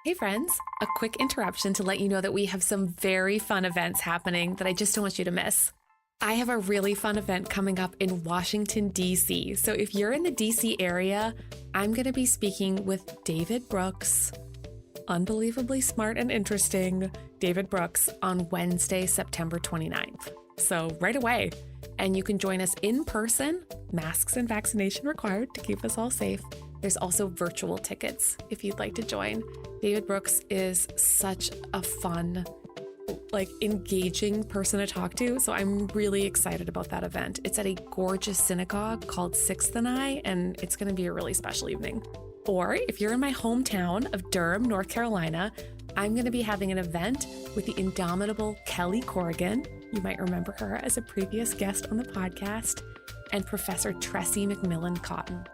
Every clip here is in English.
Hey friends, a quick interruption to let you know that we have some very fun events happening that I just don't want you to miss. I have a really fun event coming up in Washington, D.C. So if you're in the D.C. area, I'm going to be speaking with David Brooks, unbelievably smart and interesting David Brooks, on Wednesday, September 29th. So right away. And you can join us in person, masks and vaccination required to keep us all safe. There's also virtual tickets if you'd like to join. David Brooks is such a fun, engaging person to talk to. So I'm really excited about that event. It's at a gorgeous synagogue called Sixth and I, and it's going to be a really special evening. Or if you're in my hometown of Durham, North Carolina, I'm going to be having an event with the indomitable Kelly Corrigan. You might remember her as a previous guest on the podcast, and Professor Tressie McMillan Cotton.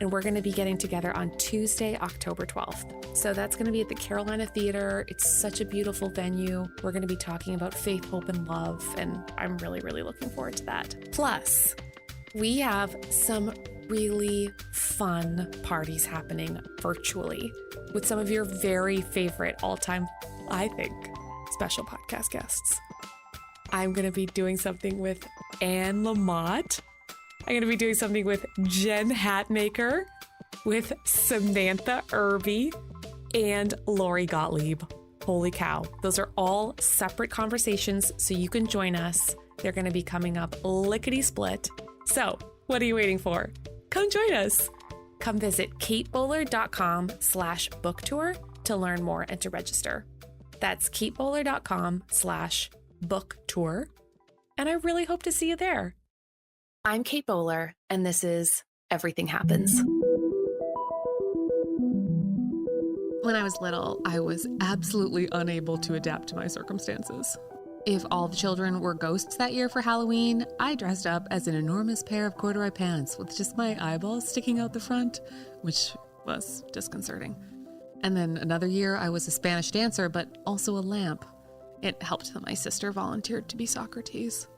And we're going to be getting together on Tuesday, October 12th. So that's going to be at the Carolina Theater. It's such a beautiful venue. We're going to be talking about faith, hope, and love. And I'm really, really looking forward to that. Plus, we have some really fun parties happening virtually with some of your very favorite all-time, I think, special podcast guests. I'm going to be doing something with Anne Lamott. I'm going to be doing something with Jen Hatmaker, with Samantha Irby, and Lori Gottlieb. Holy cow. Those are all separate conversations, so you can join us. They're going to be coming up lickety-split. So what are you waiting for? Come join us. Come visit katebowler.com/booktour to learn more and to register. That's katebowler.com/booktour. And I really hope to see you there. I'm Kate Bowler, and this is Everything Happens. When I was little, I was absolutely unable to adapt to my circumstances. If all the children were ghosts that year for Halloween, I dressed up as an enormous pair of corduroy pants with just my eyeballs sticking out the front, which was disconcerting. And then another year, I was a Spanish dancer, but also a lamp. It helped that my sister volunteered to be Socrates.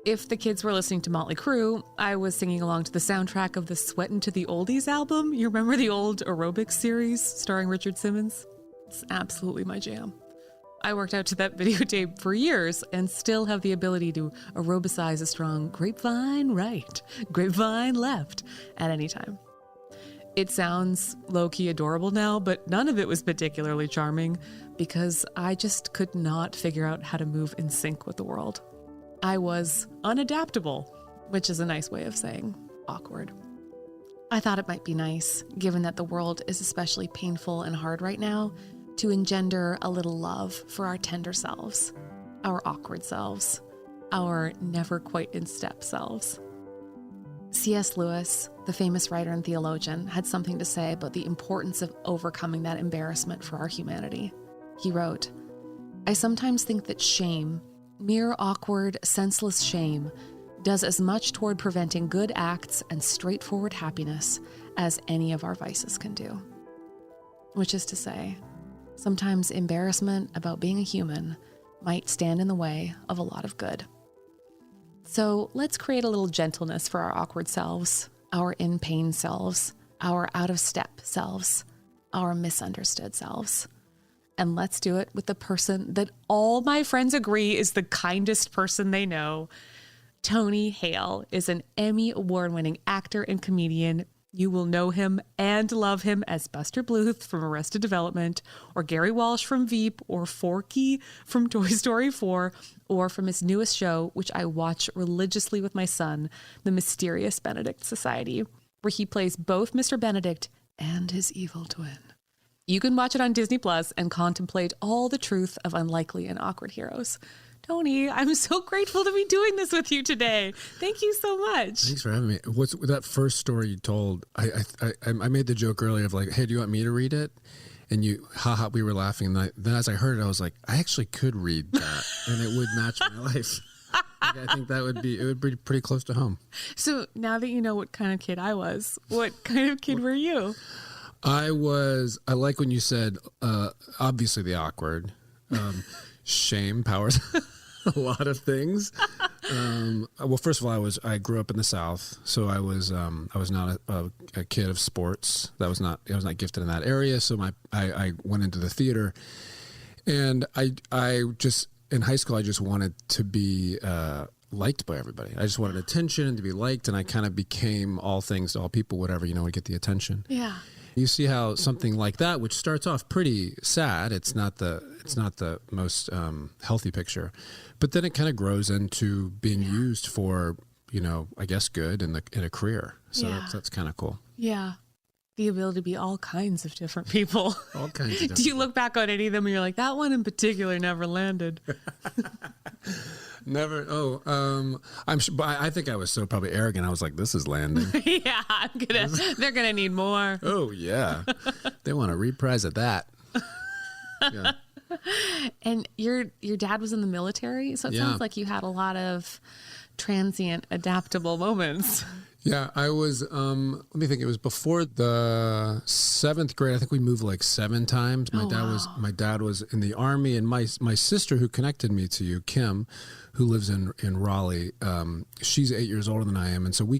If the kids were listening to Motley Crue, I was singing along to the soundtrack of the Sweatin' to the Oldies album. You remember the old aerobics series starring Richard Simmons? It's absolutely my jam. I worked out to that videotape for years and still have the ability to aerobicize a strong grapevine right, grapevine left at any time. It sounds low-key adorable now, but none of it was particularly charming because I just could not figure out how to move in sync with the world. I was unadaptable, which is a nice way of saying awkward. I thought it might be nice, given that the world is especially painful and hard right now, to engender a little love for our tender selves, our awkward selves, our never quite in step selves. C.S. Lewis, the famous writer and theologian, had something to say about the importance of overcoming that embarrassment for our humanity. He wrote, "I sometimes think that shame, mere awkward, senseless shame, does as much toward preventing good acts and straightforward happiness as any of our vices can do." Which is to say, sometimes embarrassment about being a human might stand in the way of a lot of good. So let's create a little gentleness for our awkward selves, our in-pain selves, our out-of-step selves, our misunderstood selves. And let's do it with the person that all my friends agree is the kindest person they know. Tony Hale is an Emmy award-winning actor and comedian. You will know him and love him as Buster Bluth from Arrested Development, or Gary Walsh from Veep, or Forky from Toy Story 4, or from his newest show, which I watch religiously with my son, The Mysterious Benedict Society, where he plays both Mr. Benedict and his evil twin. You can watch it on Disney Plus and contemplate all the truth of unlikely and awkward heroes. Tony, I'm so grateful to be doing this with you today. Thank you so much. Thanks for having me. What's that first story you told? I made the joke earlier of like, hey, do you want me to read it? And you, haha, we were laughing. And then as I heard it, I was like, I actually could read that, and it would match my life. Like, I think it would be pretty close to home. So now that you know what kind of kid I was, what kind of kid were you? I like when you said, obviously the awkward, shame powers a lot of things. Well, first of all, I grew up in the South, so I was not a kid of sports. I was not gifted in that area. So I went into the theater, and I just in high school I just wanted to be liked by everybody. I just wanted attention and to be liked, and I kind of became all things to all people, whatever, to get the attention. Yeah. You see how something like that, which starts off pretty sad, it's not the most healthy picture, but then it kind of grows into being used for, I guess good in a career. So that's kind of cool. Yeah. The ability to be all kinds of different people. All kinds of different Do you look back on any of them and you're like, that one in particular never landed? Never. I'm sure, but I think I was so probably arrogant. I was like, this is landing. Yeah, they're gonna need more. Oh yeah. They want a reprise of that. Yeah. And your dad was in the military, so it sounds like you had a lot of transient, adaptable moments. Yeah, I was, let me think, it was before the 7th grade. I think we moved like 7 times. My dad was in the Army, and my sister who connected me to you, Kim, who lives in Raleigh, she's 8 years older than I am. And so we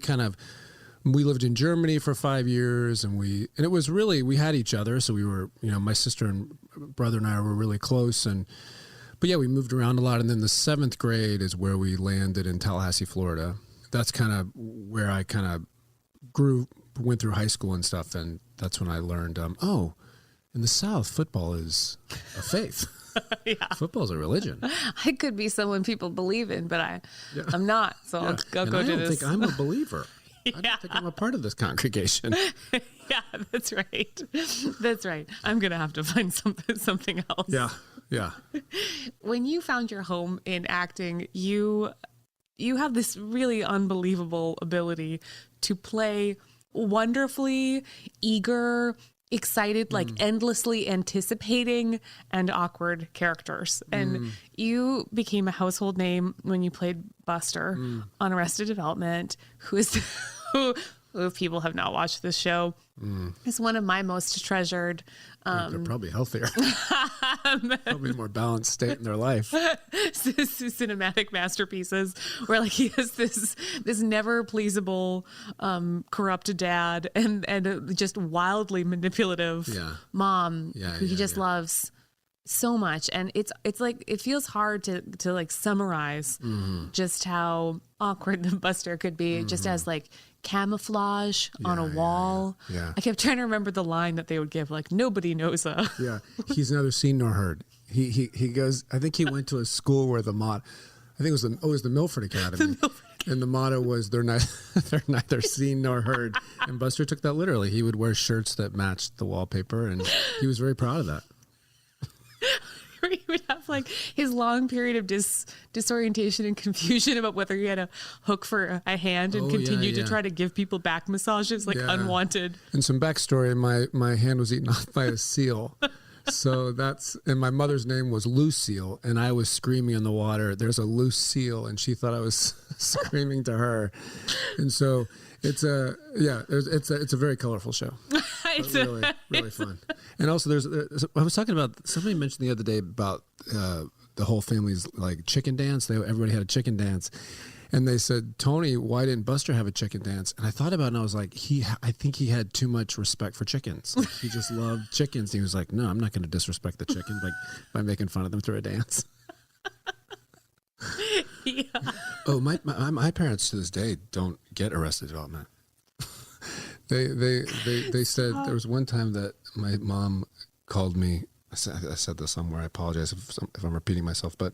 lived in Germany for 5 years, and it was really, we had each other. So we were, my sister and brother and I were really close. But yeah, we moved around a lot. And then the 7th grade is where we landed in Tallahassee, Florida. That's kind of where I kind of went through high school and stuff. And that's when I learned, in the South, football is a faith. Yeah. Football's a religion. I could be someone people believe in, but I'm not. So I'll go do this. I don't think I'm a believer. I don't think I'm a part of this congregation. Yeah, that's right. That's right. I'm going to have to find something else. Yeah, yeah. When you found your home in acting, you have this really unbelievable ability to play wonderfully eager, excited, like endlessly anticipating and awkward characters. And you became a household name when you played Buster on Arrested Development, who if people have not watched this show, is one of my most treasured. They're probably healthier. Probably a more balanced state in their life. Cinematic masterpieces where like he has this never pleasable, corrupt dad and just wildly manipulative mom who he just loves so much. And it's like, it feels hard to like summarize just how awkward the Buster could be just as like camouflage on a wall. Yeah. I kept trying to remember the line that they would give, like, nobody knows her. Yeah. He's neither seen nor heard. He goes, I think he went to a school where the motto, I think it was the Milford Academy. And the motto was, they're neither seen nor heard. And Buster took that literally. He would wear shirts that matched the wallpaper, and he was very proud of that. He would have like his long period of disorientation and confusion about whether he had a hook for a hand and continue to try to give people back massages like unwanted. And some backstory, my hand was eaten off by a seal. So and my mother's name was Lucille, and I was screaming in the water, there's a loose seal, and she thought I was screaming to her. And so it's a very colorful show. It's really fun. And also I was talking about, somebody mentioned the other day about the whole family's like chicken dance. Everybody had a chicken dance. And they said, Tony, why didn't Buster have a chicken dance? And I thought about it, and I was like, I think he had too much respect for chickens. Like, he just loved chickens. He was like, no, I'm not going to disrespect the chicken by making fun of them through a dance. Yeah. Oh, my parents to this day don't get Arrested Development. They said there was one time that my mom called me. I said this somewhere. I apologize if I'm repeating myself, but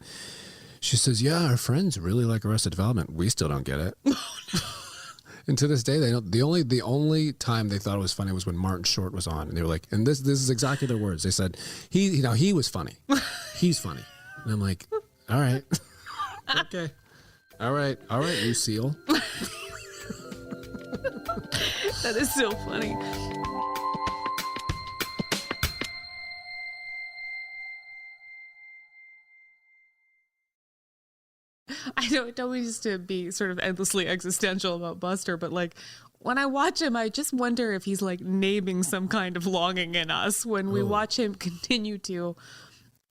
she says, yeah, our friends really like Arrested Development. We still don't get it. Oh, no. And to this day, they don't. The only time they thought it was funny was when Martin Short was on, and they were like, and this is exactly their words. They said, he was funny. He's funny. And I'm like, all right. Okay. All right, Lucille. That is so funny. I don't mean just to be sort of endlessly existential about Buster, but like when I watch him, I just wonder if he's like naming some kind of longing in us when we watch him continue to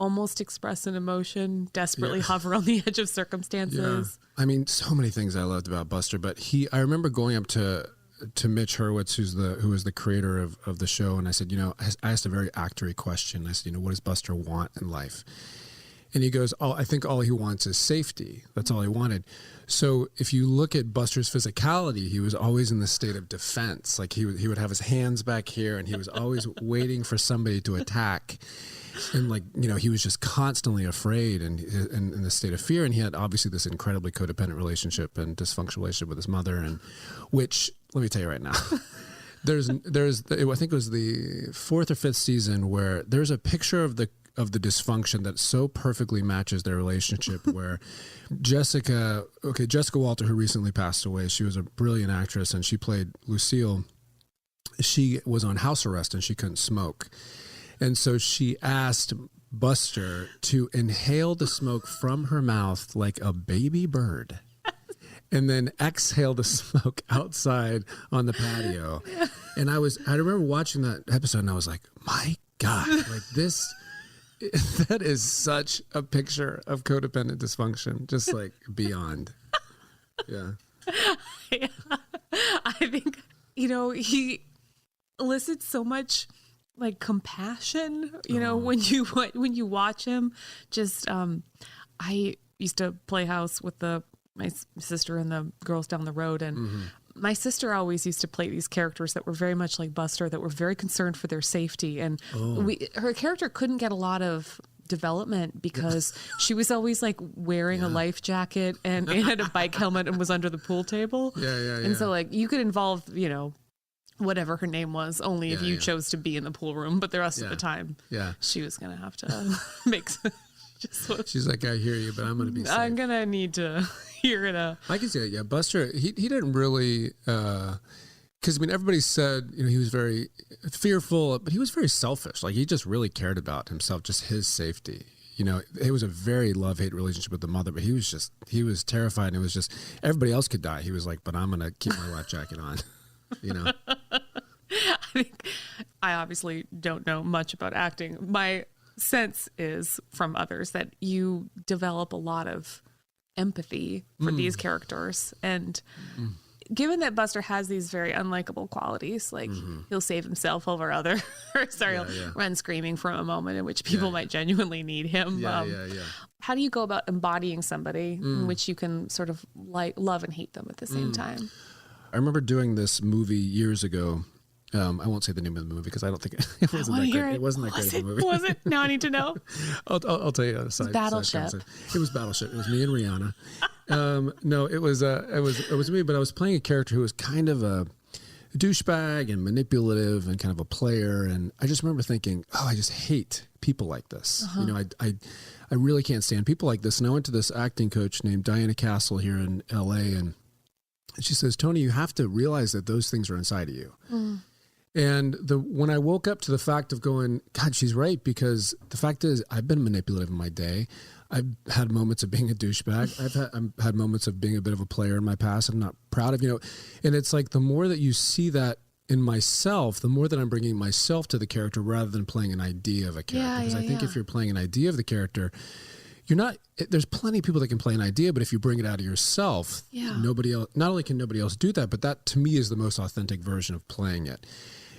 almost express an emotion, desperately hover on the edge of circumstances. Yeah. I mean, so many things I loved about Buster, but I remember going up to Mitch Hurwitz, who was the creator of the show, and I said, I asked a very actory question. I said, what does Buster want in life? And he goes, I think all he wants is safety. That's all he wanted. So if you look at Buster's physicality, he was always in the state of defense. Like he would have his hands back here, and he was always waiting for somebody to attack. And he was just constantly afraid and in the state of fear. And he had obviously this incredibly codependent relationship and dysfunctional relationship with his mother, and which, let me tell you right now, there's I think it was the 4th or 5th season where there's a picture of the dysfunction that so perfectly matches their relationship where Jessica Walter, who recently passed away, she was a brilliant actress and she played Lucille. She was on house arrest and she couldn't smoke. And so she asked Buster to inhale the smoke from her mouth like a baby bird and then exhale the smoke outside on the patio. And I remember watching that episode and I was like, my God, that is such a picture of codependent dysfunction, just beyond. Yeah. I think, he elicits so much compassion, when you watch him. Just, I used to play house with my sister and the girls down the road, and my sister always used to play these characters that were very much like Buster, that were very concerned for their safety. And her character couldn't get a lot of development because she was always wearing a life jacket and had a bike helmet and was under the pool table. And so you could involve, whatever her name was, only if you chose to be in the pool room. But the rest of the time, she was going to have to make She's like, I hear you, but I'm going to be safe. I'm going to need to hear it. I can see it. Yeah. Buster, he didn't really, because everybody said, he was very fearful, but he was very selfish. He just really cared about himself, just his safety. It was a very love-hate relationship with the mother, but he was terrified. And it was just, everybody else could die. He was like, but I'm going to keep my life jacket on, I think I obviously don't know much about acting. My sense is from others that you develop a lot of empathy for these characters. And given that Buster has these very unlikable qualities, he'll save himself over others, or he'll run screaming from a moment in which people might genuinely need him. How do you go about embodying somebody in which you can sort of love and hate them at the same time? I remember doing this movie years ago. I won't say the name of the movie because I don't think it wasn't that great. It wasn't that great of a movie. Was it? Now I need to know. I'll tell you on the side. Battleship. It was Battleship. It was me and Rihanna. No, it was me, but I was playing a character who was kind of a douchebag and manipulative and kind of a player. And I just remember thinking, I just hate people like this. I really can't stand people like this. And I went to this acting coach named Diana Castle here in LA, and she says, Tony, you have to realize that those things are inside of you. And when I woke up to the fact of going, God, she's right, because the fact is I've been manipulative in my day. I've had moments of being a douchebag. I've had moments of being a bit of a player in my past. I'm not proud of, and it's the more that you see that in myself, the more that I'm bringing myself to the character rather than playing an idea of a character. Because I think if you're playing an idea of the character, there's plenty of people that can play an idea, but if you bring it out of yourself, nobody else, not only can nobody else do that, but that to me is the most authentic version of playing it.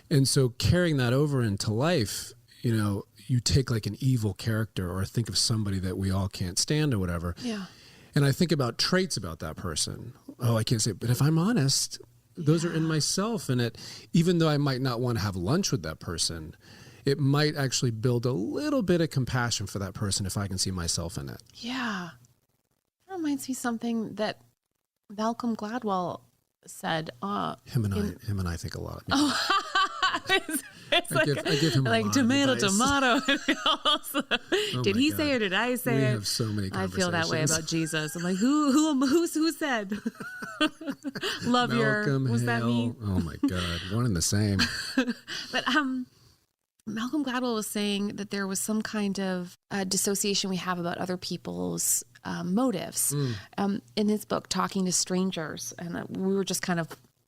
And so carrying that over into life, you take an evil character or think of somebody that we all can't stand or whatever. Yeah. And I think about traits about that person. I can't say it, but if I'm honest, those are in myself. And even though I might not want to have lunch with that person, it might actually build a little bit of compassion for that person if I can see myself in it. Yeah. That reminds me something that Malcolm Gladwell said. Him and I think a lot. It's I give him a lot tomato, of advice. Tomato. Did he say it or did I say it? We have so many conversations. I feel that way about Jesus. I'm like, who said? Love Malcolm, was Hale. That me? Oh my God, one and the same. But Malcolm Gladwell was saying that there was some kind of dissociation we have about other people's motives. In his book, Talking to Strangers, and we were just kind of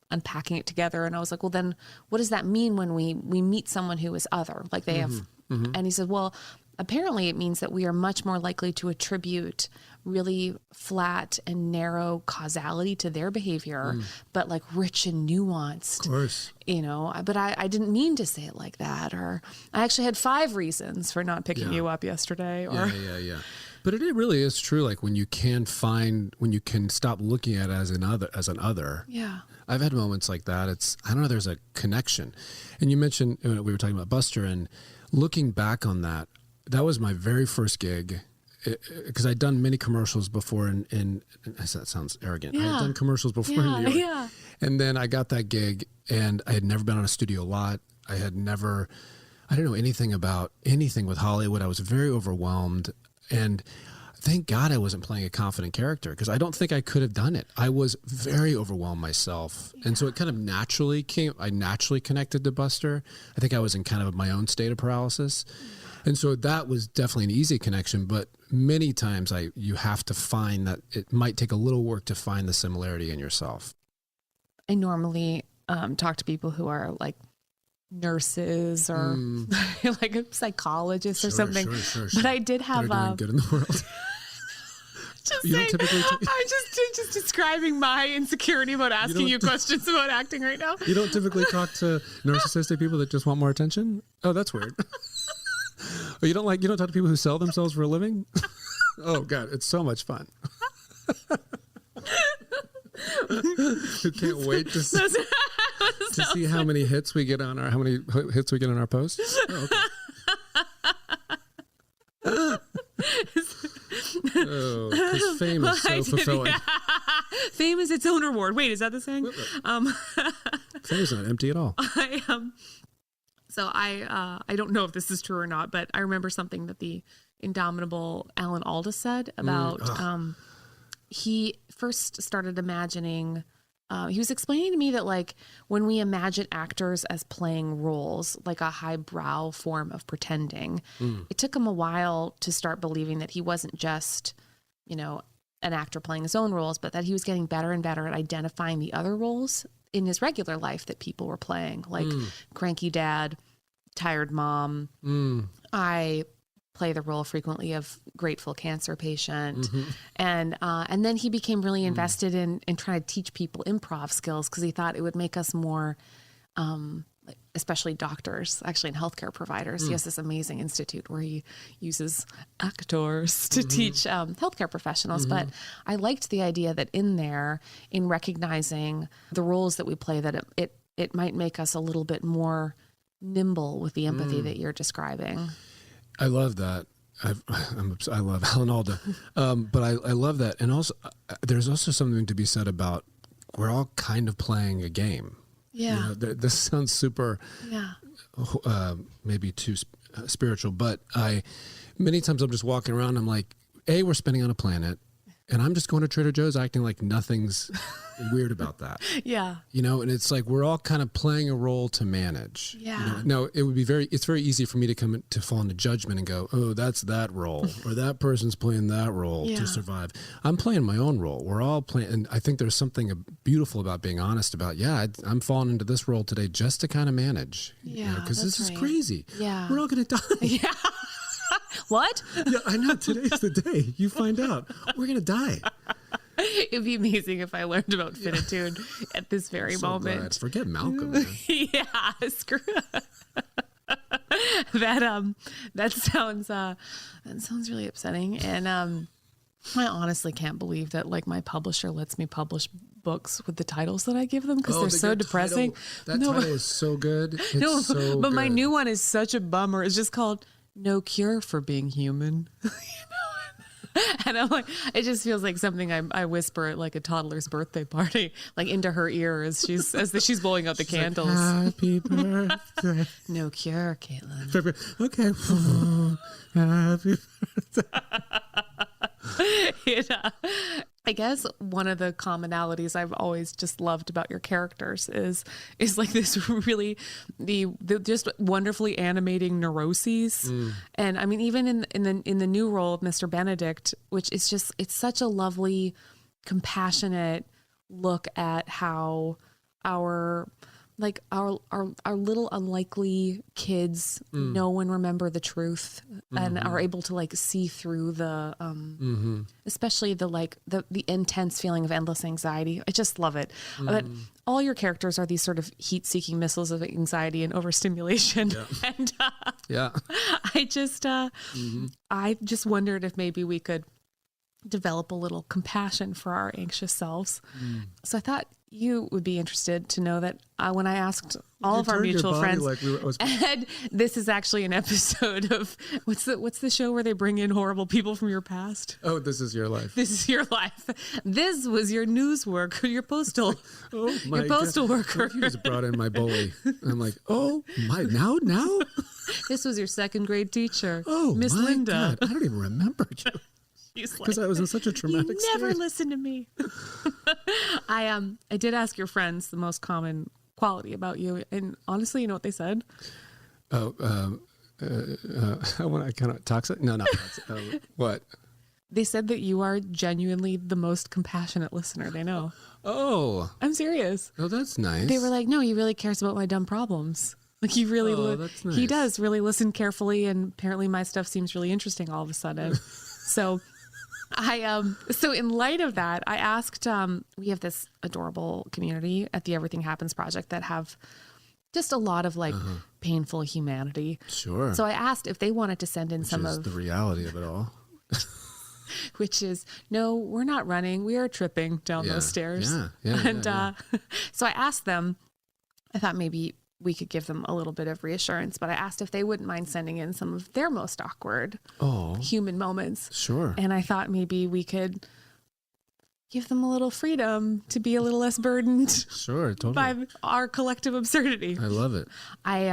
unpacking it together, and I was like, well, then what does that mean when we meet someone who is other, like they have? And he said, well, apparently it means that we are much more likely to attribute really flat and narrow causality to their behavior, but like rich and nuanced. Of course. You know, but I didn't mean to say it like that. Or I actually had 5 reasons for not picking you up yesterday. Or Yeah. But it really is true. Like when you can stop looking at it as an other. Yeah. I've had moments like that. I don't know, there's a connection. And you mentioned, we were talking about Buster, and looking back on that was my very first gig. Because I'd done many commercials before, and that sounds arrogant. Yeah. I had done commercials before in New York. Yeah. And then I got that gig, and I had never been on a studio lot. I didn't know anything about anything with Hollywood. I was very overwhelmed. And thank God I wasn't playing a confident character, because I don't think I could have done it. I was very overwhelmed myself. Yeah. And so it kind of I naturally connected to Buster. I think I was in kind of my own state of paralysis. And so that was definitely an easy connection, but many times you have to find that it might take a little work to find the similarity in yourself. I normally talk to people who are like nurses or like a psychologist or something. Sure. But I did have doing good in the world. I'm just describing my insecurity about asking you questions about acting right now. You don't typically talk to narcissistic people that just want more attention? Oh, that's weird. You don't talk to people who sell themselves for a living? Oh God, it's so much fun. I can't wait to see how many hits we get on our posts. Oh, okay. Because fame is so fulfilling. Fame is its own reward. Wait, is that the saying? Fame is not empty at all. So I don't know if this is true or not, but I remember something that the indomitable Alan Alda said about he first started imagining. He was explaining to me that like when we imagine actors as playing roles, like a highbrow form of pretending, it took him a while to start believing that he wasn't just, an actor playing his own roles, but that he was getting better and better at identifying the other roles in his regular life that people were playing, like cranky dad, tired mom. I play the role frequently of grateful cancer patient. And then he became really invested in trying to teach people improv skills, because he thought it would make us more, especially doctors, actually, and healthcare providers. He has this amazing institute where he uses actors to teach healthcare professionals. But I liked the idea that in recognizing the roles that we play, that it might make us a little bit more nimble with the empathy that you're describing. I love that. I love Alan Alda, but I love that. And also, there's also something to be said about we're all kind of playing a game. Yeah. This sounds super, maybe too spiritual, but many times I'm just walking around. I'm like, we're spinning on a planet, and I'm just going to Trader Joe's acting like nothing's weird about that. Yeah. And it's like we're all kind of playing a role to manage. Yeah. Now it's very easy for me to fall into judgment and go, oh, that's that role, or that person's playing that role to survive. I'm playing my own role. We're all playing, and I think there's something beautiful about being honest about, I'm falling into this role today just to kind of manage. Yeah. Because this is crazy. Yeah. We're all going to die. Yeah. What? Yeah, I know. Today's the day you find out we're going to die. It'd be amazing if I learned about finitude at this very moment. Glad. Forget Malcolm. Man. Yeah, screw that sounds really upsetting, and I honestly can't believe that like my publisher lets me publish books with the titles that I give them, because they're so depressing. Title is so good. It's but my new one is such a bummer. It's just called No Cure for Being Human. And I'm like, it just feels like something I whisper at like a toddler's birthday party, like into her ear as she's blowing out the candles. Like, happy birthday. No cure, Caitlin. Okay. Happy birthday. I guess one of the commonalities I've always just loved about your characters is like this really the just wonderfully animating neuroses. And I mean, even in the new role of Mr. Benedict, which is just, it's such a lovely, compassionate look at how our like our little unlikely kids know and remember the truth and are able to like see through the especially the like the intense feeling of endless anxiety. I just love it. But all your characters are these sort of heat-seeking missiles of anxiety and overstimulation. And I just wondered if maybe we could develop a little compassion for our anxious selves. So I thought you would be interested to know that when I asked all of our mutual friends, and this is actually an episode of what's the show where they bring in horrible people from your past? Oh, This Is Your Life. This is your life. This was your news worker, your postal, your postal worker. You just brought in my bully. And I'm like, oh my, now? This was your second grade teacher, Oh, Miss my Linda. God, I don't even remember you. Because I was in such a traumatic You never state. listened to me. I did ask your friends the most common quality about you, and honestly, you know what they said? Oh, when I kind of toxic? No, not toxic. What? They said that you are genuinely the most compassionate listener they know. Oh. I'm serious. Oh, that's nice. They were like, no, he really cares about my dumb problems. Like he really, that's nice. He does really listen carefully, and apparently my stuff seems really interesting all of a sudden. So so in light of that, I asked, we have this adorable community at the Everything Happens Project that have just a lot of like painful humanity. Sure. So I asked if they wanted to send in some of the reality of it all. which is, no, we're not running. We are tripping down those stairs. So I asked them, I thought maybe we could give them a little bit of reassurance, but I asked if they wouldn't mind sending in some of their most awkward human moments. Sure. And I thought maybe we could give them a little freedom to be a little less burdened Sure, totally. by our collective absurdity. I love it. I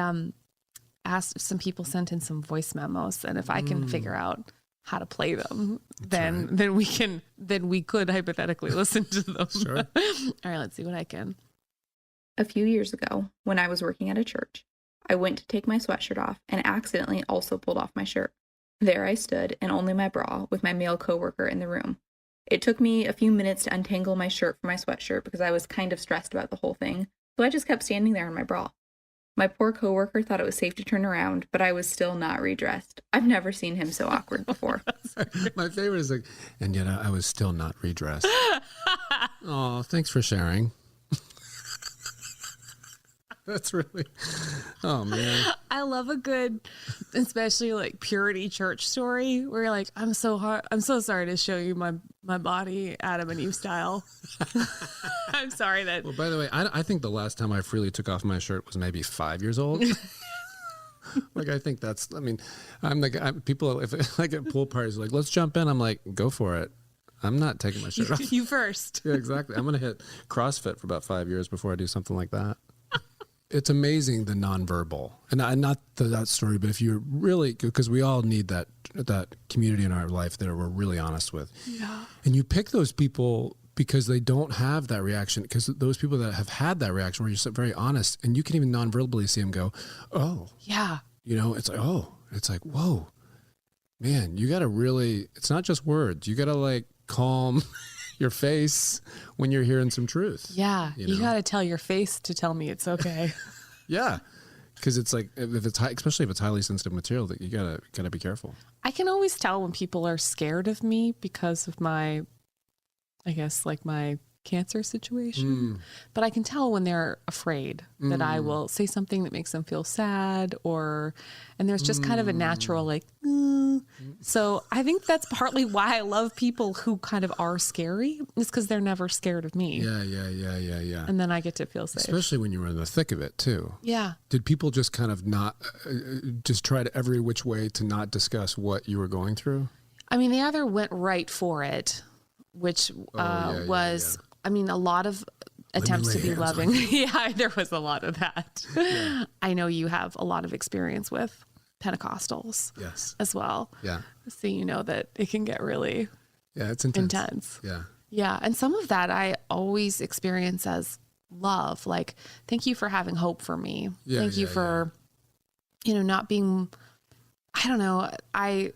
asked if some people sent in some voice memos, and if I can figure out how to play them, then we could hypothetically listen to them. Sure. All right, let's see what I can. A few years ago, when I was working at a church, I went to take my sweatshirt off and accidentally also pulled off my shirt. There I stood in only my bra with my male coworker in the room. It took me a few minutes to untangle my shirt from my sweatshirt because I was kind of stressed about the whole thing, so I just kept standing there in my bra. My poor coworker thought it was safe to turn around, but I was still not redressed. I've never seen him so awkward before. My favorite is like, and yet I was still not redressed. Oh, thanks for sharing. That's really, oh man. I love a good, especially like purity church story where you're like, I'm so sorry to show you my body, Adam and Eve style. I'm sorry that. Well, by the way, I think the last time I freely took off my shirt was maybe 5 years old. Like, I think that's, I mean, people, if like at pool parties, like, let's jump in. I'm like, go for it. I'm not taking my shirt off. You first. Yeah, exactly. I'm going to hit CrossFit for about 5 years before I do something like that. It's amazing the nonverbal, and not that story, but if you're really, because we all need that community in our life that we're really honest with. Yeah. And you pick those people because they don't have that reaction, because those people that have had that reaction where you're so very honest, and you can even non-verbally see them go, oh. Yeah. You know, it's like, oh. It's like, whoa. Man, you got to really, it's not just words. You got to like calm your face when you're hearing some truth. Yeah. You got to tell your face to tell me it's okay. Yeah. Because it's like, if it's especially if it's highly sensitive material, that you gotta be careful. I can always tell when people are scared of me because of my, I guess, like my cancer situation. But I can tell when they're afraid that I will say something that makes them feel sad, and there's just kind of a natural like, So I think that's partly why I love people who kind of are scary, is because they're never scared of me. Yeah. And then I get to feel safe. Especially when you were in the thick of it too. Yeah. Did people just kind of not, just try to every which way to not discuss what you were going through? I mean, they either went right for it, which was, I mean, a lot of attempts to be loving. Yeah, there was a lot of that. Yeah. I know you have a lot of experience with Pentecostals as well. Yeah. So you know that it can get really it's intense. Yeah. Yeah. And some of that I always experience as love. Like, thank you for having hope for me. Thank you for, not being, I don't know, I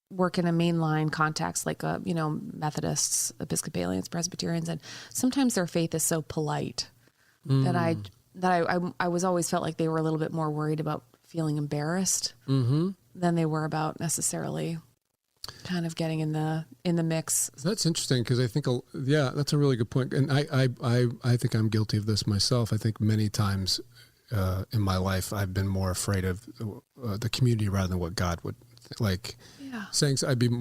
work in a mainline context, like, Methodists, Episcopalians, Presbyterians, and sometimes their faith is so polite that I was always felt like they were a little bit more worried about feeling embarrassed than they were about necessarily kind of getting in the mix. That's interesting because I think, that's a really good point. And I think I'm guilty of this myself. I think many times in my life, I've been more afraid of the community rather than what God would like. Yeah. Saying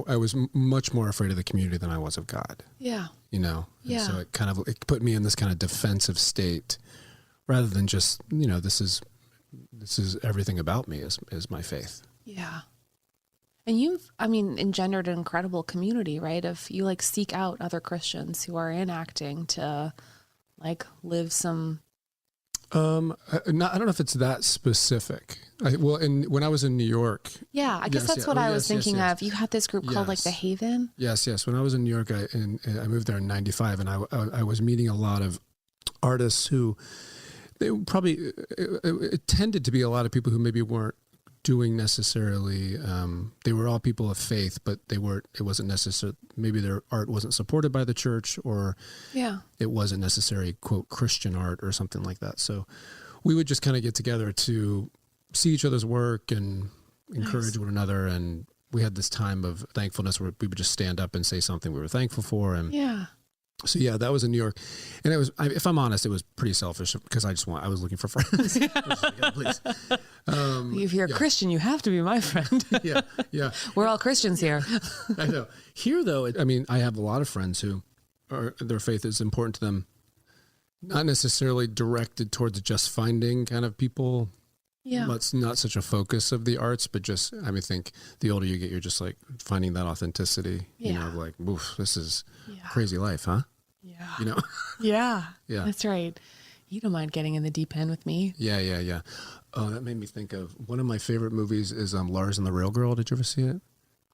I was much more afraid of the community than I was of God. Yeah. You know? Yeah. And so it put me in this kind of defensive state rather than just, this is everything about me is my faith. Yeah. And you've, engendered an incredible community, right? Of you seek out other Christians who are in acting to live some. I don't know if it's that specific. When I was in New York. Yeah, I guess that's what I was thinking of. You had this group called the Haven. Yes. When I was in New York, I moved there in '95, and I was meeting a lot of artists who they probably it tended to be a lot of people who maybe weren't doing necessarily, they were all people of faith, but it wasn't necessarily, maybe their art wasn't supported by the church, or it wasn't necessarily, quote, Christian art or something like that. So we would just kind of get together to see each other's work and encourage one another. And we had this time of thankfulness where we would just stand up and say something we were thankful for. And so that was in New York, and it was. If I'm honest, it was pretty selfish because I was looking for friends. Please. If you're a Christian, you have to be my friend. Yeah. We're all Christians here. I know. Here, though, I have a lot of friends who their faith is important to them, not necessarily directed towards just finding kind of people. Yeah, that's not such a focus of the arts, but just I think the older you get, you're just finding that authenticity. Oof, this is crazy life, huh? Yeah. Yeah. That's right. You don't mind getting in the deep end with me. Yeah. Oh, that made me think of one of my favorite movies is Lars and the Real Girl. Did you ever see it?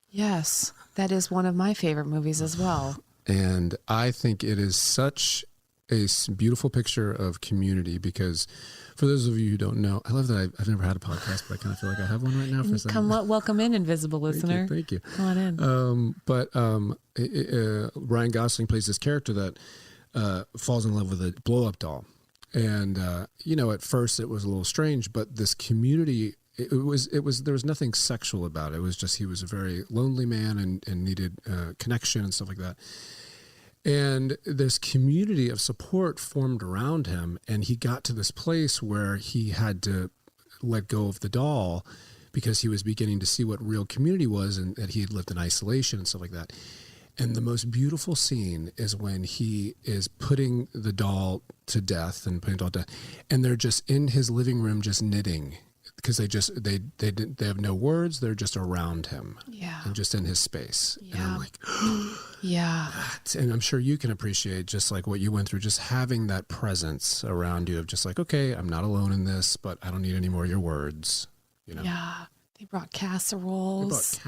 Yes, that is one of my favorite movies as well. And I think it is such a beautiful picture of community because for those of you who don't know, I love that I've never had a podcast, but I kind of feel like I have one right now for a second. Welcome in, invisible listener. Thank you. Come on in. But Ryan Gosling plays this character that falls in love with a blow-up doll. And, at first it was a little strange, but this community, there was nothing sexual about it. It was just, he was a very lonely man and needed connection and stuff like that. And this community of support formed around him. And he got to this place where he had to let go of the doll because he was beginning to see what real community was and that he had lived in isolation and stuff like that. And the most beautiful scene is when he is putting the doll to death and they're just in his living room just knitting because they have no words. They're just around him and just in his space. Yeah. And I'm like, and I'm sure you can appreciate just what you went through, just having that presence around you of just okay, I'm not alone in this, but I don't need any more of your words, Yeah. They brought casseroles.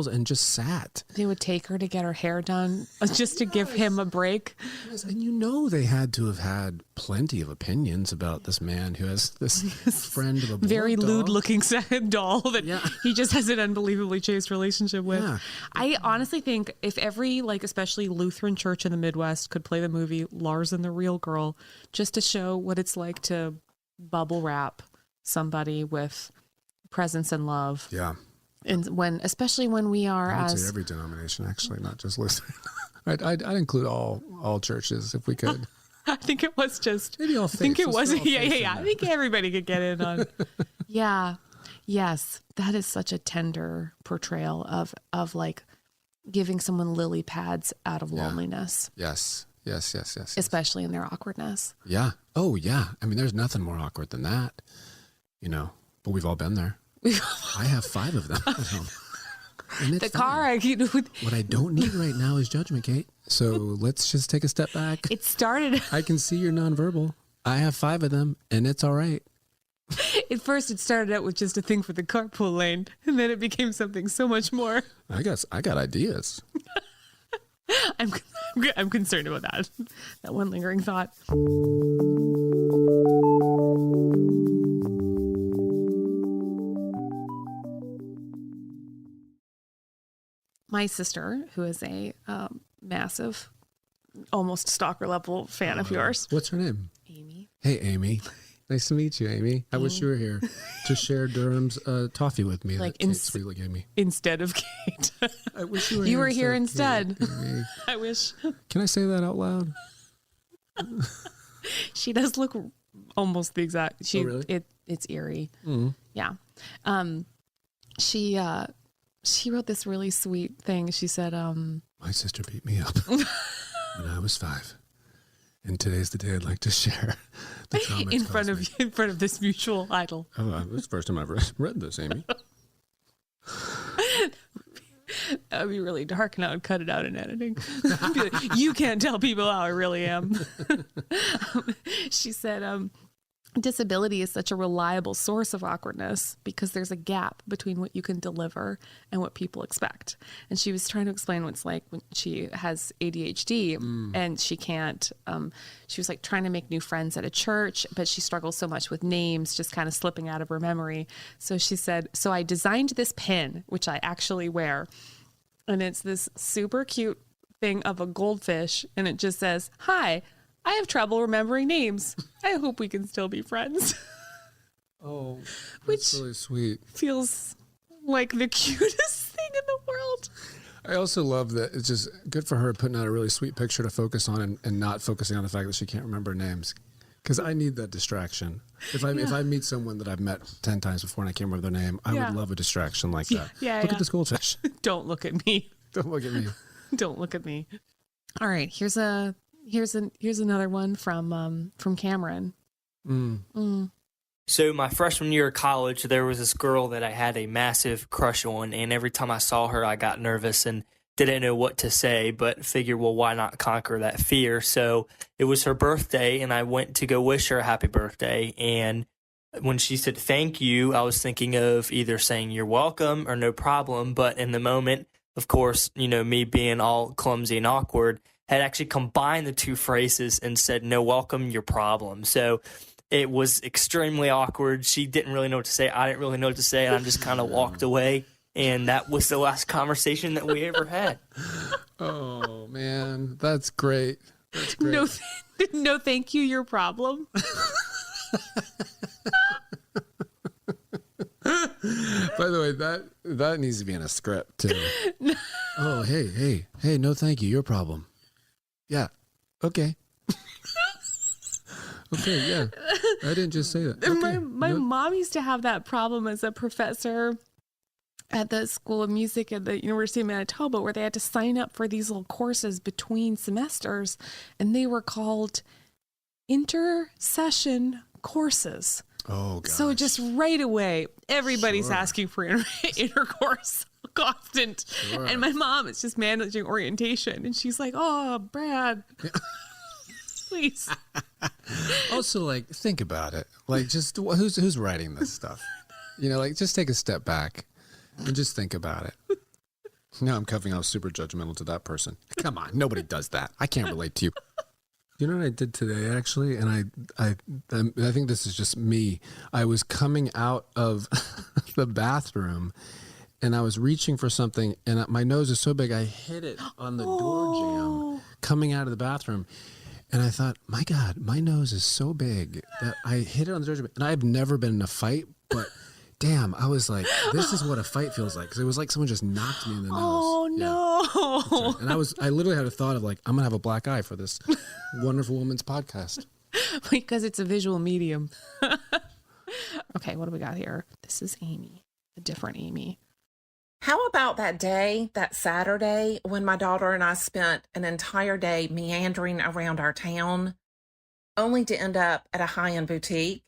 And just sat. They would take her to get her hair done just to give him a break. Yes, and they had to have had plenty of opinions about this man who has this friend of a very lewd-looking doll that he just has an unbelievably chaste relationship with. Yeah. I honestly think if every, especially Lutheran church in the Midwest could play the movie Lars and the Real Girl just to show what it's like to bubble wrap somebody with presence and love. Yeah. And especially when we are I would say every denomination, actually, not just Lutheran. I'd include all churches if we could. I think it was just maybe all faiths. I think it was yeah. I think everybody could get in on. Yeah. Yes. That is such a tender portrayal of giving someone lily pads out of loneliness. Yes. Especially in their awkwardness. Yeah. Oh yeah. There's nothing more awkward than that. But we've all been there. I have 5 of them at home. And it's what I don't need right now is judgment, Kate. So let's just take a step back. It started. I can see you're nonverbal. I have 5 of them, and it's all right. At first, it started out with just a thing for the carpool lane, and then it became something so much more. I got ideas. I'm concerned about that. That one lingering thought. My sister, who is a massive, almost stalker level fan of yours. What's her name? Amy. Hey, Amy. Nice to meet you, Amy. I wish you were here to share Durham's toffee with me Like that Kate sweetly gave me. Instead of Kate. I wish you were You here. were here instead. Amy. I wish. Can I say that out loud? She does look almost the exact. Oh, really? It's eerie. Mm-hmm. Yeah. She wrote this really sweet thing. She said, My sister beat me up when I was 5. And today's the day I'd like to share the trauma in front of this mutual idol. Oh, this is the first time I've read this, Amy. That would be really dark, and I would cut it out in editing. Be like, you can't tell people how I really am. She said, disability is such a reliable source of awkwardness because there's a gap between what you can deliver and what people expect. And she was trying to explain what it's like when she has ADHD and she can't, she was like trying to make new friends at a church, but she struggles so much with names just kind of slipping out of her memory. So she said, so I designed this pin, which I actually wear. And it's this super cute thing of a goldfish. And it just says, hi, I have trouble remembering names. I hope we can still be friends. Oh, that's Which really sweet. Feels like the cutest thing in the world. I also love that it's just good for her putting out a really sweet picture to focus on and not focusing on the fact that she can't remember names. Because I need that distraction. If I meet someone that I've met 10 times before and I can't remember their name, I would love a distraction like that. Look at this goldfish. Don't look at me. Don't look at me. Don't look at me. All right, here's another one from Cameron. So my freshman year of college, there was this girl that I had a massive crush on, and every time I saw her, I got nervous and didn't know what to say, but figured, well, why not conquer that fear? So it was her birthday, and I went to go wish her a happy birthday, and when she said thank you, I was thinking of either saying you're welcome or no problem, but in the moment, of course, me being all clumsy and awkward, had actually combined the two phrases and said, no, welcome, your problem. So it was extremely awkward. She didn't really know what to say. I didn't really know what to say. And I just kind of walked away. And that was the last conversation that we ever had. Oh, man. That's great. That's great. No, thank you, your problem. By the way, that needs to be in a script, too. Oh, hey, no thank you, your problem. Yeah. Okay. Okay, yeah. I didn't just say that. Okay. My mom used to have that problem as a professor at the School of Music at the University of Manitoba, where they had to sign up for these little courses between semesters, and they were called inter-session courses. Oh, gosh. So just right away, everybody's asking for intercourse. Constant. Sure. And my mom is just managing orientation, and she's like, oh, Brad, please. Also, think about it. Just who's writing this stuff? Just take a step back and just think about it. Now I'm coming off super judgmental to that person. Come on, nobody does that. I can't relate to you. You know what I did today, actually? And I think this is just me. I was coming out of the bathroom, and I was reaching for something, and my nose is so big, I hit it on the door jam coming out of the bathroom. And I thought, my God, my nose is so big that I hit it on the door jam. And I've never been in a fight, but damn, I was like, this is what a fight feels like. Because it was like someone just knocked me in the nose. Oh, no. Right. And I literally had a thought of I'm going to have a black eye for this wonderful woman's podcast. Because it's a visual medium. Okay, what do we got here? This is Amy, a different Amy. How about that day, that Saturday, when my daughter and I spent an entire day meandering around our town, only to end up at a high-end boutique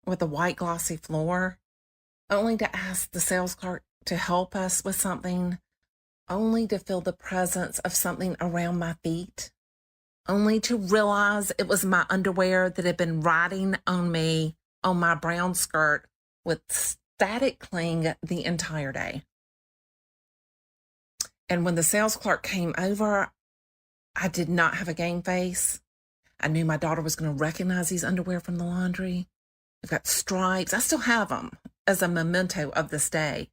with a white glossy floor, only to ask the sales clerk to help us with something, only to feel the presence of something around my feet, only to realize it was my underwear that had been riding on me on my brown skirt with static cling the entire day. And when the sales clerk came over, I did not have a game face. I knew my daughter was going to recognize these underwear from the laundry. They've got stripes. I still have them as a memento of this day.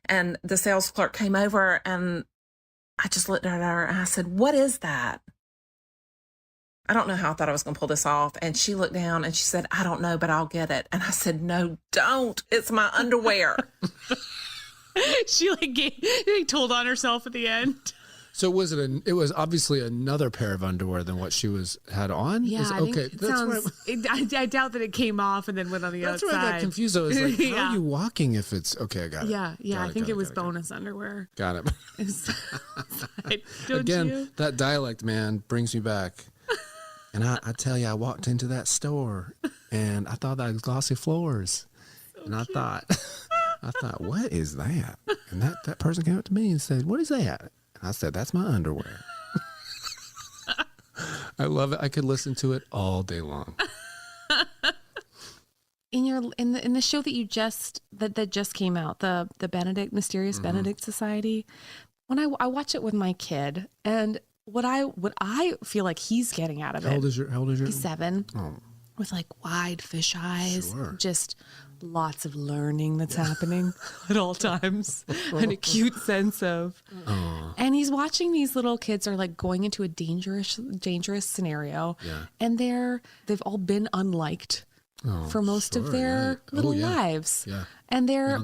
And the sales clerk came over, and I just looked at her and I said, what is that? I don't know how I thought I was going to pull this off. And she looked down and she said, I don't know, but I'll get it. And I said, no, don't. It's my underwear. She told on herself at the end. So it was obviously another pair of underwear than what she had on? Yeah, I think I doubt that it came off and then went on the outside. That's where I got confused. I was like, how are you walking if it's... Okay, I got it. Yeah, I think it was bonus underwear. Got it. Don't Again, you? that dialect, man, brings me back. And I tell you, I walked into that store and I thought that was glossy floors. And I thought, what is that? And that person came up to me and said, what is that? And I said, that's my underwear. I love it. I could listen to it all day long. In the show that that just came out, the Mysterious Benedict Society, when I watch it with my kid, and what I feel like he's getting out of it. How old is your? He's 7. Oh. With like wide fish eyes, just lots of learning that's happening at all times, an acute sense of. And he's watching these little kids are like going into a dangerous scenario, and they've all been unliked for most of their little lives. Yeah. And they're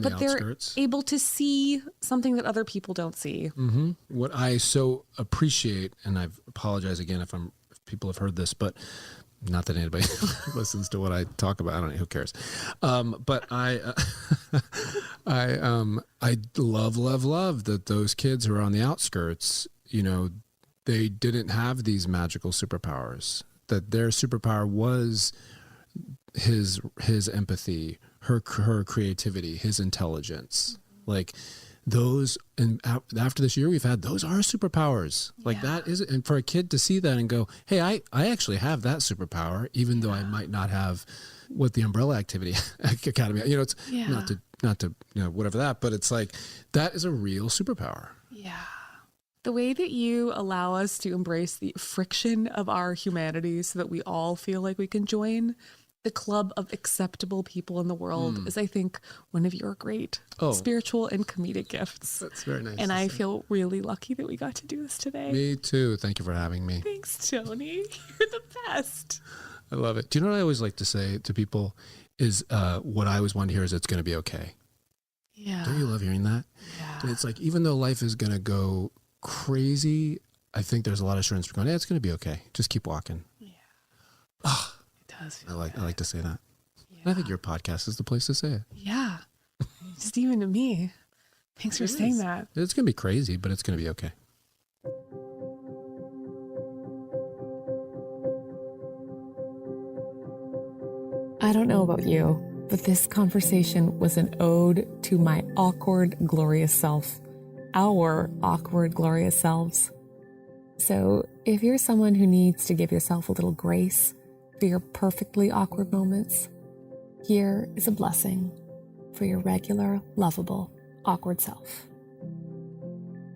able to see something that other people don't see. Mm-hmm. What I so appreciate, and I apologize again if people have heard this, but not that anybody listens to what I talk about. I don't know, who cares? But I love that those kids who are on the outskirts, they didn't have these magical superpowers, that their superpower was his empathy, her creativity, his intelligence. Like those, and after this year we've had, those are superpowers. Like that is, and for a kid to see that and go, hey, I actually have that superpower, even though I might not have what the Umbrella Activity Academy, it's not to whatever that, but it's like, that is a real superpower. Yeah. The way that you allow us to embrace the friction of our humanity so that we all feel like we can join the club of acceptable people in the world is, I think, one of your great spiritual and comedic gifts. That's very nice. And I feel really lucky that we got to do this today. Me too. Thank you for having me. Thanks, Tony. You're the best. I love it. Do you know what I always like to say to people is what I always want to hear is it's going to be okay. Yeah. Don't you love hearing that? Yeah. And it's like, even though life is going to go crazy, I think there's a lot of assurance for going, it's going to be okay. Just keep walking. Yeah. Oh, I like to say that. Yeah. I think your podcast is the place to say it. Yeah. Just even to me. Thanks for saying that. It's going to be crazy, but it's going to be okay. I don't know about you, but this conversation was an ode to my awkward, glorious self. Our awkward, glorious selves. So if you're someone who needs to give yourself a little grace for your perfectly awkward moments, here is a blessing for your regular, lovable, awkward self.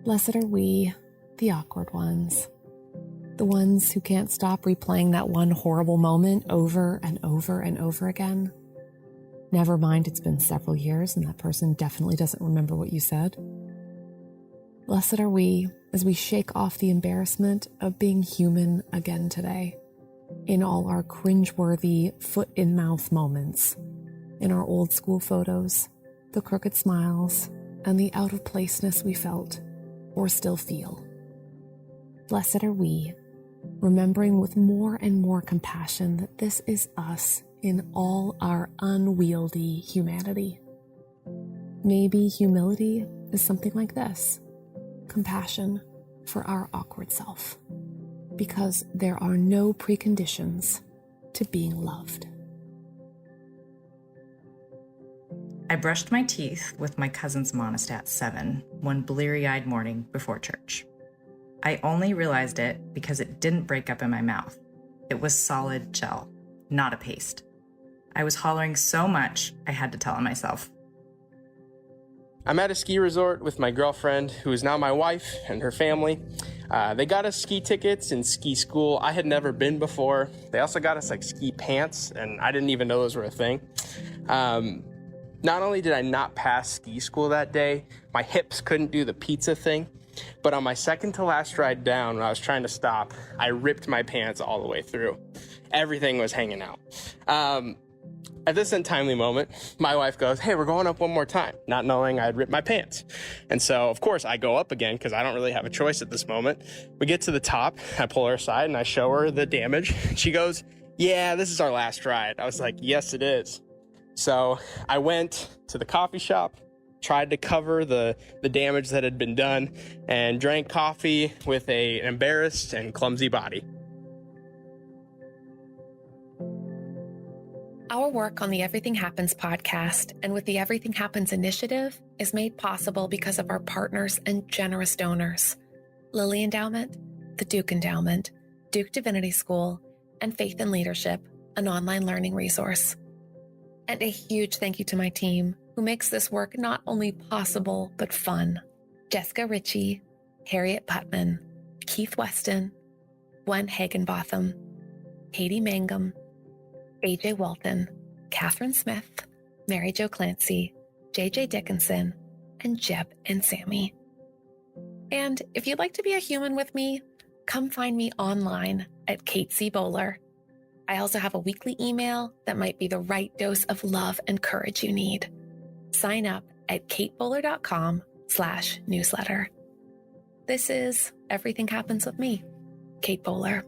Blessed are we, the awkward ones. The ones who can't stop replaying that one horrible moment over and over and over again. Never mind, it's been several years and that person definitely doesn't remember what you said. Blessed are we as we shake off the embarrassment of being human again today. In all our cringe-worthy, foot-in-mouth moments, in our old school photos, the crooked smiles, and the out-of-placeness we felt, or still feel. Blessed are we, remembering with more and more compassion that this is us in all our unwieldy humanity. Maybe humility is something like this: compassion for our awkward self. Because there are no preconditions to being loved. I brushed my teeth with my cousin's Monistat 7 one bleary-eyed morning before church. I only realized it because it didn't break up in my mouth. It was solid gel, not a paste. I was hollering so much, I had to tell on myself. I'm at a ski resort with my girlfriend, who is now my wife, and her family. They got us ski tickets and ski school. I had never been before. They also got us like ski pants, and I didn't even know those were a thing. Not only did I not pass ski school that day, my hips couldn't do the pizza thing. But on my second to last ride down, when I was trying to stop, I ripped my pants all the way through. Everything was hanging out. At this untimely moment, my wife goes, "Hey, we're going up one more time," not knowing I'd ripped my pants. And so, of course, I go up again because I don't really have a choice at this moment. We get to the top, I pull her aside and I show her the damage. She goes, "Yeah, this is our last ride." I was like, "Yes, it is." So I went to the coffee shop, tried to cover the damage that had been done, and drank coffee with an embarrassed and clumsy body. Our work on the Everything Happens podcast and with the Everything Happens initiative is made possible because of our partners and generous donors: Lilly Endowment, the Duke Endowment, Duke Divinity School, and Faith in Leadership, an online learning resource. And a huge thank you to my team, who makes this work not only possible, but fun. Jessica Ritchie, Harriet Putman, Keith Weston, Gwen Hagenbotham, Katie Mangum, AJ Walton, Catherine Smith, Mary Jo Clancy, JJ Dickinson, and Jeb and Sammy. And if you'd like to be a human with me, come find me online at Kate C. Bowler. I also have a weekly email that might be the right dose of love and courage you need. Sign up at katebowler.com/newsletter. This is Everything Happens with me, Kate Bowler.